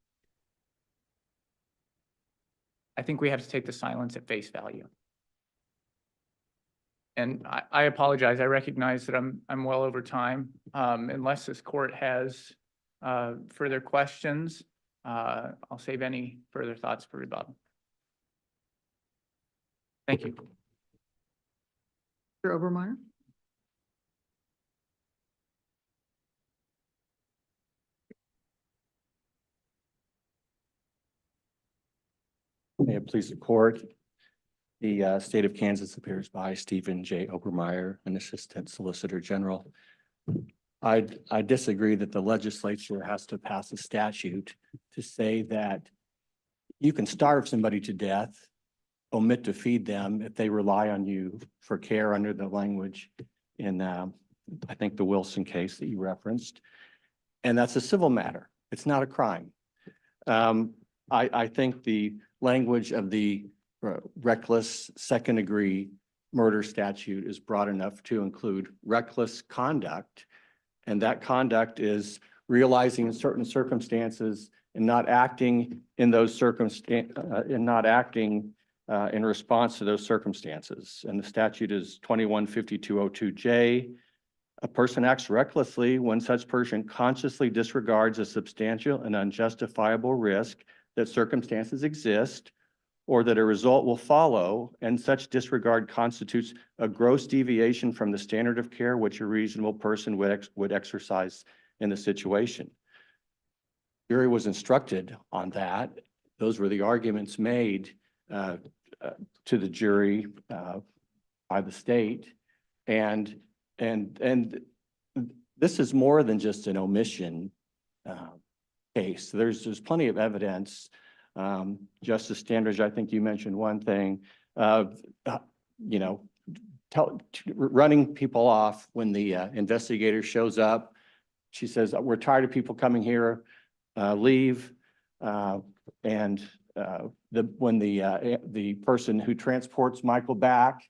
I think we have to take the silence at face value. And I apologize. I recognize that I'm well over time. Unless this court has further questions, I'll save any further thoughts for rebuttal. Thank you. Mr. Obermeyer? May it please the court. The state of Kansas appears by Stephen J. Obermeyer, an assistant solicitor general. I disagree that the legislature has to pass a statute to say that you can starve somebody to death, omit to feed them if they rely on you for care under the language in, I think, the Wilson case that you referenced. And that's a civil matter. It's not a crime. I think the language of the reckless second degree murder statute is broad enough to include reckless conduct. And that conduct is realizing in certain circumstances and not acting in those circumstances, in response to those circumstances. And the statute is 215202J. A person acts recklessly when such person consciously disregards a substantial and unjustifiable risk that circumstances exist or that a result will follow, and such disregard constitutes a gross deviation from the standard of care which a reasonable person would exercise in the situation. Jury was instructed on that. Those were the arguments made to the jury by the state. And this is more than just an omission case. There's plenty of evidence. Justice Standridge, I think you mentioned one thing, running people off when the investigator shows up. She says, we're tired of people coming here, leave. When the person who transports Michael back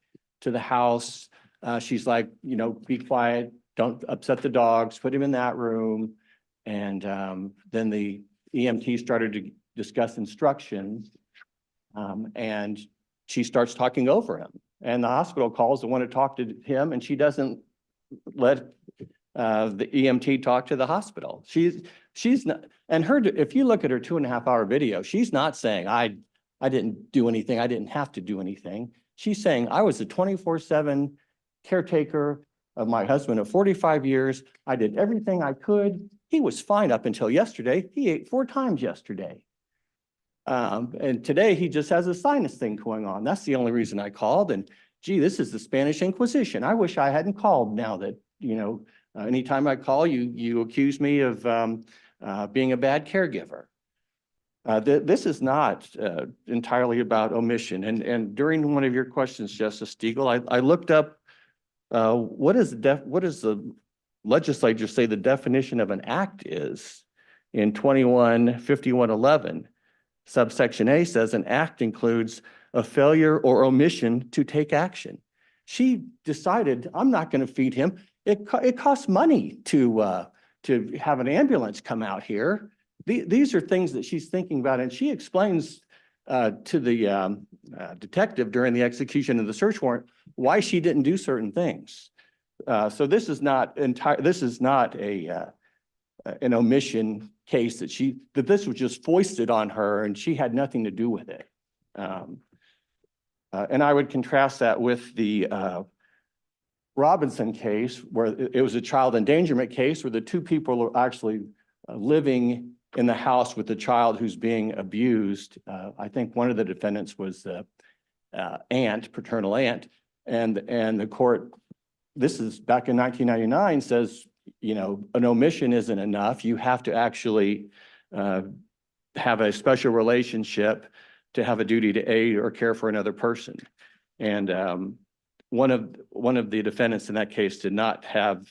to the house, she's like, be quiet, don't upset the dogs, put him in that room. And then the EMT started to discuss instructions, and she starts talking over him. And the hospital calls and want to talk to him, and she doesn't let the EMT talk to the hospital. She's not, and if you look at her 2.5 hour video, she's not saying, I didn't do anything. I didn't have to do anything. She's saying, I was a 24/7 caretaker of my husband of 45 years. I did everything I could. He was fine up until yesterday. He ate 4 times yesterday. And today he just has a sinus thing going on. That's the only reason I called. And gee, this is the Spanish Inquisition. I wish I hadn't called now that, anytime I call you, you accuse me of being a bad caregiver. This is not entirely about omission. And during one of your questions, Justice Stiegel, I looked up what does the legislature say the definition of an act is in 215111. Subsection A says an act includes a failure or omission to take action. She decided, I'm not going to feed him. It costs money to have an ambulance come out here. These are things that she's thinking about, and she explains to the detective during the execution of the search warrant why she didn't do certain things. So this is not an omission case that this was just foisted on her and she had nothing to do with it. And I would contrast that with the Robinson case, where it was a child endangerment case where the 2 people are actually living in the house with the child who's being abused. I think one of the defendants was the paternal aunt, and the court, this is back in 1999, says, an omission isn't enough. You have to actually have a special relationship to have a duty to aid or care for another person. And one of the defendants in that case did not have,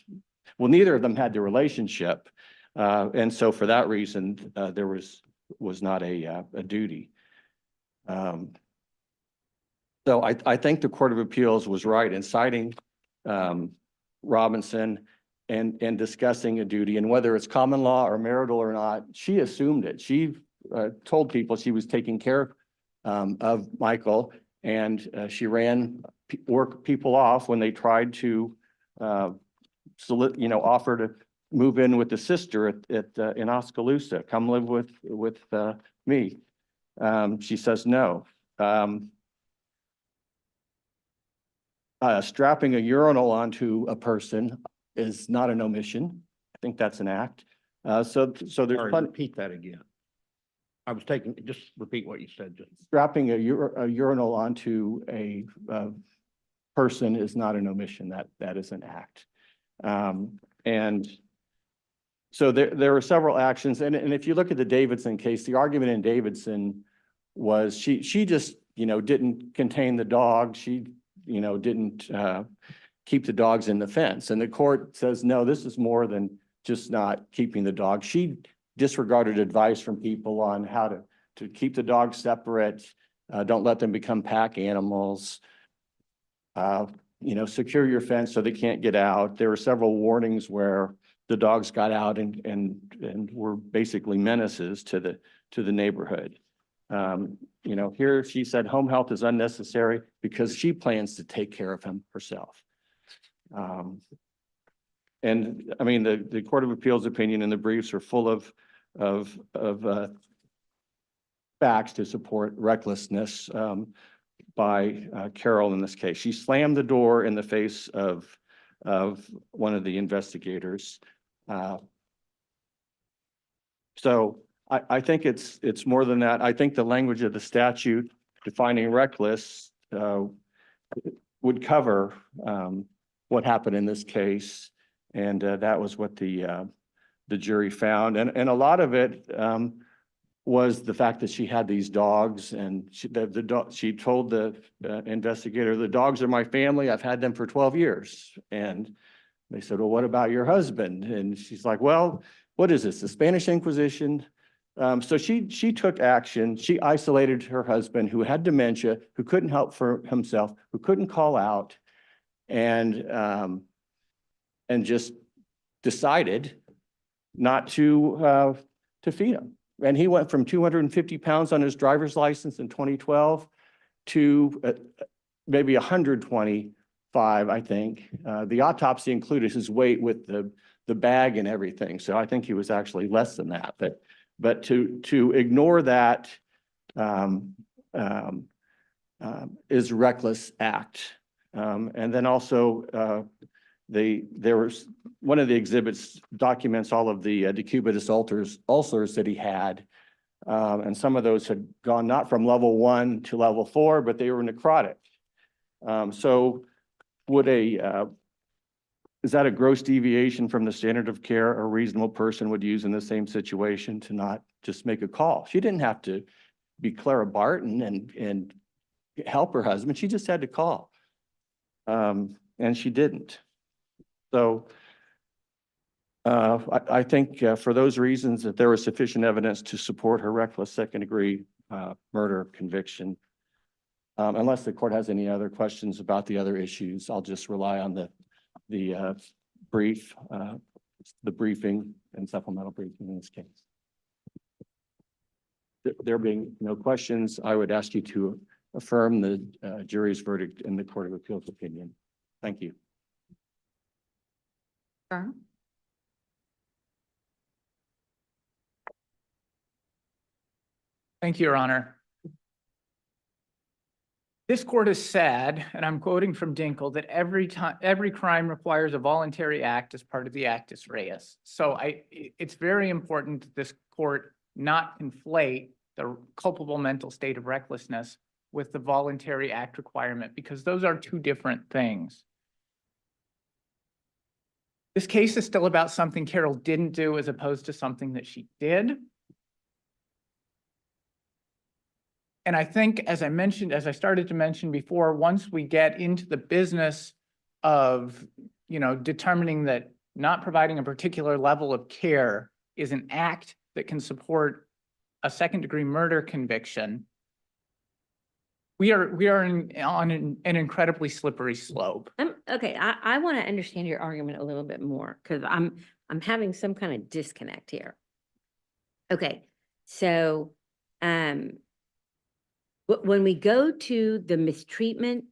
well, neither of them had the relationship. And so for that reason, there was not a duty. So I think the Court of Appeals was right in citing Robinson and discussing a duty, and whether it's common law or marital or not, she assumed it. She told people she was taking care of Michael, and she ran work people off when they tried to offer to move in with the sister in Oskaloosa, come live with me. She says no. Strapping a urinal onto a person is not an omission. I think that's an act. So there's Repeat that again. I was just repeat what you said. Strapping a urinal onto a person is not an omission. That is an act. And so there are several actions. And if you look at the Davidson case, the argument in Davidson was she just, didn't contain the dog. She, didn't keep the dogs in the fence. And the court says, no, this is more than just not keeping the dog. She disregarded advice from people on how to keep the dogs separate. Don't let them become pack animals. Secure your fence so they can't get out. There were several warnings where the dogs got out and were basically menaces to the neighborhood. Here she said home health is unnecessary because she plans to take care of him herself. And I mean, the Court of Appeals opinion and the briefs are full of facts to support recklessness by Carol in this case. She slammed the door in the face of one of the investigators. So I think it's more than that. I think the language of the statute defining reckless would cover what happened in this case. And that was what the jury found. And a lot of it was the fact that she had these dogs, and she told the investigator, the dogs are my family. I've had them for 12 years. And they said, well, what about your husband? And she's like, well, what is this, the Spanish Inquisition? So she took action. She isolated her husband, who had dementia, who couldn't help for himself, who couldn't call out, and just decided not to feed him. And he went from 250 pounds on his driver's license in 2012 to maybe 125, I think. The autopsy included his weight with the the bag and everything. So I think he was actually less than that, but to ignore that, is reckless act. And then also, there was, one of the exhibits documents all of the decubitus ulcers that he had. And some of those had gone not from level 1 to level 4, but they were necrotic. So would is that a gross deviation from the standard of care a reasonable person would use in the same situation to not just make a call? She didn't have to be Clara Barton and help her husband. She just had to call. And she didn't. So I think for those reasons that there was sufficient evidence to support her reckless second-degree murder conviction. Unless the court has any other questions about the other issues, I'll just rely on the briefing and supplemental briefing in this case. There being no questions, I would ask you to affirm the jury's verdict in the Court of Appeals opinion. Thank you. Sure. Thank you, Your Honor. This court has said, and I'm quoting from Dinkle, that every crime requires a voluntary act as part of the actus reus. So it's very important that this court not conflate the culpable mental state of recklessness with the voluntary act requirement, because those are two different things. This case is still about something Carol didn't do as opposed to something that she did. And I think, as I started to mention before, once we get into the business of, determining that not providing a particular level of care is an act that can support a second-degree murder conviction, we are on an incredibly slippery slope. Okay, I want to understand your argument a little bit more because I'm having some kind of disconnect here. Okay, so when we go to the mistreatment,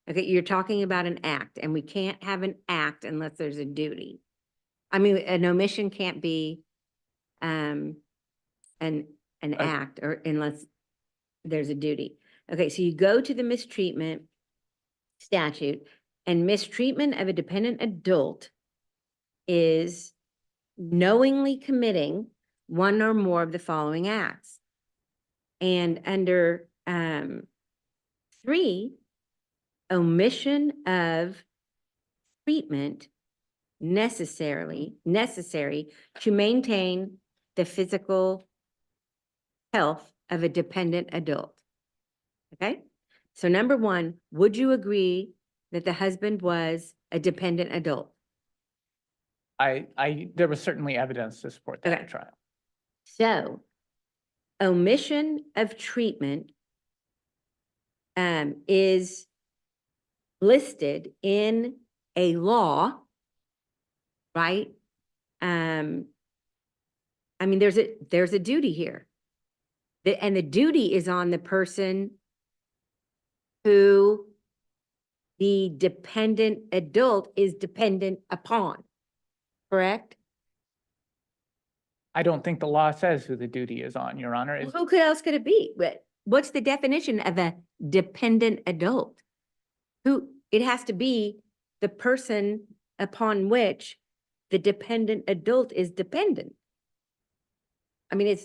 okay, you're talking about an act, and we can't have an act unless there's a duty. I mean, an omission can't be an act or unless there's a duty. Okay, so you go to the mistreatment statute, and mistreatment of a dependent adult is knowingly committing one or more of the following acts. And under 3, omission of treatment necessary to maintain the physical health of a dependent adult. Okay, so number 1, would you agree that the husband was a dependent adult? There was certainly evidence to support that Okay. at trial. So, omission of treatment is listed in a law, right? I mean, there's a duty here. And the duty is on the person who the dependent adult is dependent upon, correct? I don't think the law says who the duty is on, Your Honor. Well, who else could it be? What's the definition of a dependent adult? It has to be the person upon which the dependent adult is dependent. I mean,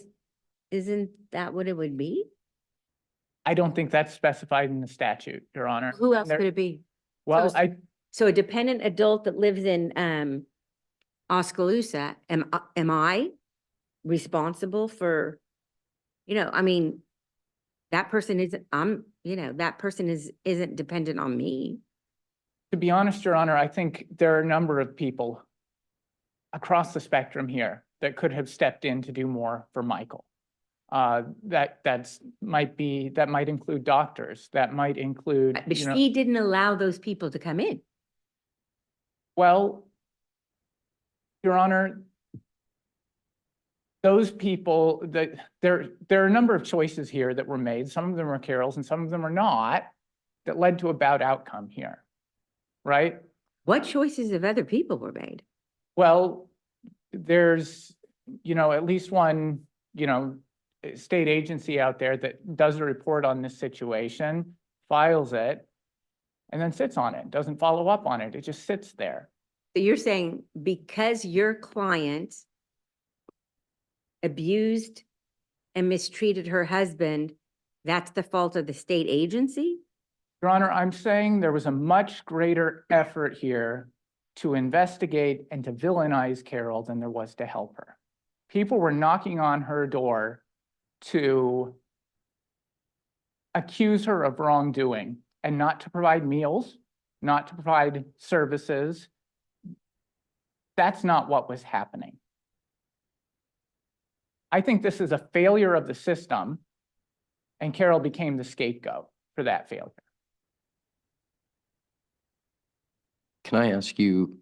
isn't that what it would be? I don't think that's specified in the statute, Your Honor. Who else There- could it be? Well, So- So a dependent adult that lives in Oskaloosa, am I responsible for, I mean, that person isn't, that person isn't dependent on me. to be honest, Your Honor, I think there are a number of people across the spectrum here that could have stepped in to do more for Michael. That might include doctors, that might include, But she didn't allow those people to come in. well, Your Honor, those people there are a number of choices here that were made. Some of them are Carol's and some of them are not, that led to a bad outcome here, right? What choices of other people were made? Well, there's, at least one, state agency out there that does a report on this situation, files it, and then sits on it, doesn't follow up on it. It just sits there. So you're saying because your client abused and mistreated her husband, that's the fault of the state agency? Your Honor, I'm saying there was a much greater effort here to investigate and to villainize Carol than there was to help her. People were knocking on her door to accuse her of wrongdoing and not to provide meals, not to provide services. That's not what was happening. I think this is a failure of the system, and Carol became the scapegoat for that failure. Can I ask you,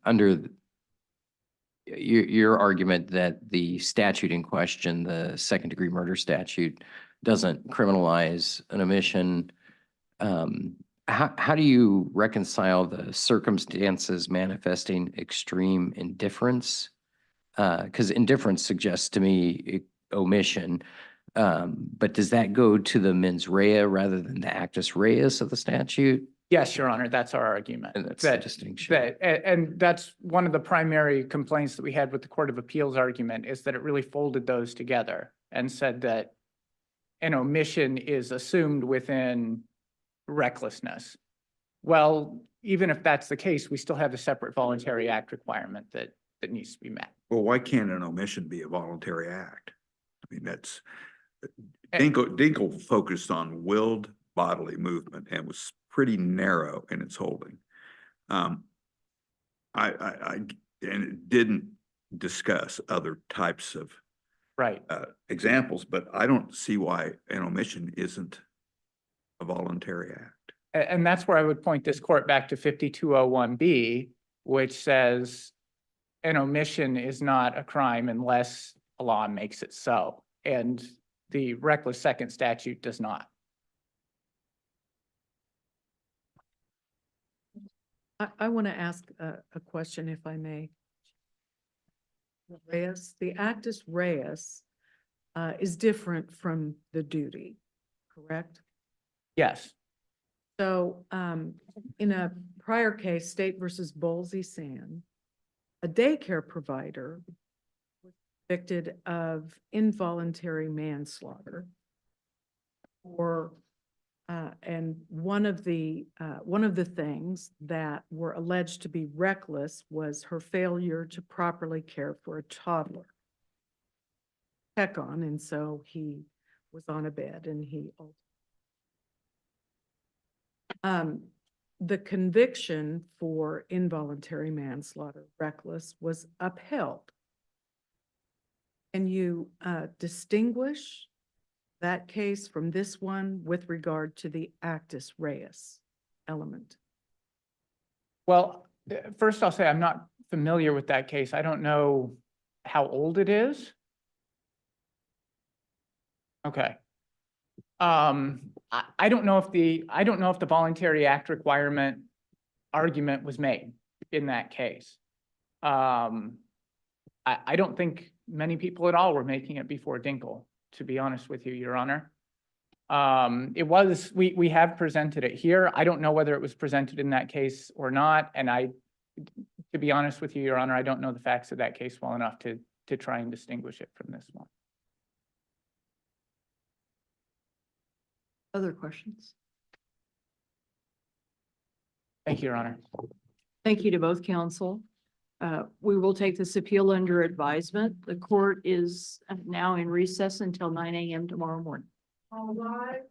under your argument that the statute in question, the second-degree murder statute, doesn't criminalize an omission, how do you reconcile the circumstances manifesting extreme indifference? Because indifference suggests to me omission, but does that go to the mens rea rather than the actus reus of the statute? Yes, Your Honor, that's our argument. And that's the distinction. And that's one of the primary complaints that we had with the Court of Appeals argument, is that it really folded those together and said that an omission is assumed within recklessness. Well, even if that's the case, we still have a separate voluntary act requirement that needs to be met. Well, why can't an omission be a voluntary act? I mean, that's, Dinkle focused on willed bodily movement and was pretty narrow in its holding. And it didn't discuss other types of Right. examples, but I don't see why an omission isn't a voluntary act. And that's where I would point this court back to 5201B, which says an omission is not a crime unless a law makes it so. And the reckless second statute does not. I want to ask a question, if I may. Reus, the actus reus is different from the duty, correct? Yes. So in a prior case, State versus Bolsey Sand, a daycare provider was convicted of involuntary manslaughter, and one of the things that were alleged to be reckless was her failure to properly care for a toddler. Peck on, and so he was on a bed and he the conviction for involuntary manslaughter, reckless, was upheld. Can you distinguish that case from this one with regard to the actus reus element? Well, first I'll say I'm not familiar with that case. I don't know how old it is. Okay. I don't know if the voluntary act requirement argument was made in that case. I don't think many people at all were making it before Dinkle, to be honest with you, Your Honor. We have presented it here. I don't know whether it was presented in that case or not. And to be honest with you, Your Honor, I don't know the facts of that case well enough to try and distinguish it from this one. Other questions? Thank you, Your Honor. Thank you to both counsel. We will take this appeal under advisement. The court is now in recess until 9 a.m. tomorrow morning. All right.